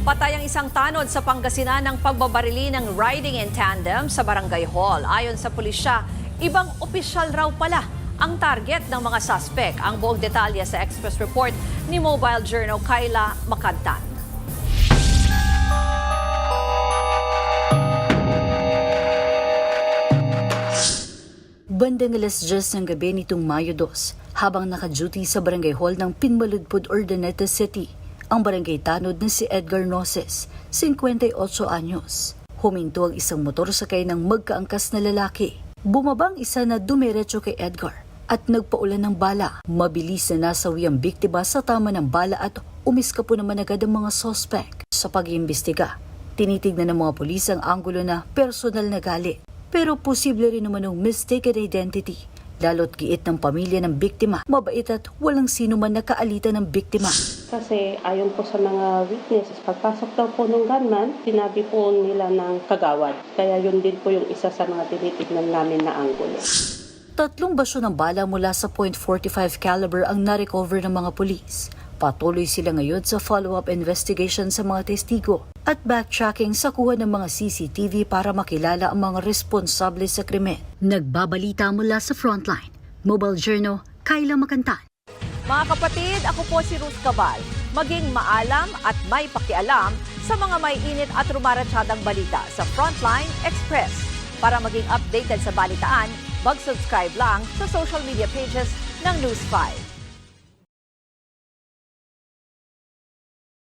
Patay ang isang tanod sa Pangasinan ng pagbabarili ng riding in tandem sa Barangay Hall. Ayon sa pulisya, ibang opisyal raw pala ang target ng mga suspect. Ang buong detalye sa Express Report ni Mobile Journal Kayla Makantan. Bandang alas 10 ng gabi nitong Mayo 2, habang naka-duty sa Barangay Hall ng Pinmaludpud, Urdaneta City, ang barangay tanod na si Edgar Noses, 58 anyos. Huminto ang isang motor sakay ng magkaangkas na lalaki. Bumabang isa na dumiretso kay Edgar at nagpaulan ng bala. Mabilis na nasawi ang biktima sa tama ng bala at umiska po naman agad ang mga suspect. Sa pag-iimbestiga, tinitignan ng mga pulis ang anggulo na personal na galit. Pero posible rin naman ng mistaken identity. Lalo't giit ng pamilya ng biktima, mabait at walang sino man nakaalitan ng biktima. Kasi ayon po sa mga witnesses, pagpasok daw po ng gunman, sinabi po nila ng kagawad. Kaya yun din po yung isa sa mga tinitignan namin na anggulo. 3 basyo ng bala mula sa .45 caliber ang na-recover ng mga pulis. Patuloy sila ngayon sa follow-up investigation sa mga testigo at backtracking sa kuha ng mga CCTV para makilala ang mga responsable sa krimen. Nagbabalita mula sa Frontline, Mobile Journal, Kayla Makantan. Mga kapatid, ako po si Ruth Cabal. Maging maalam at may pakialam sa mga may init at rumaratsyadang balita sa Frontline Express. Para maging updated sa balitaan, mag-subscribe lang sa social media pages ng News 5.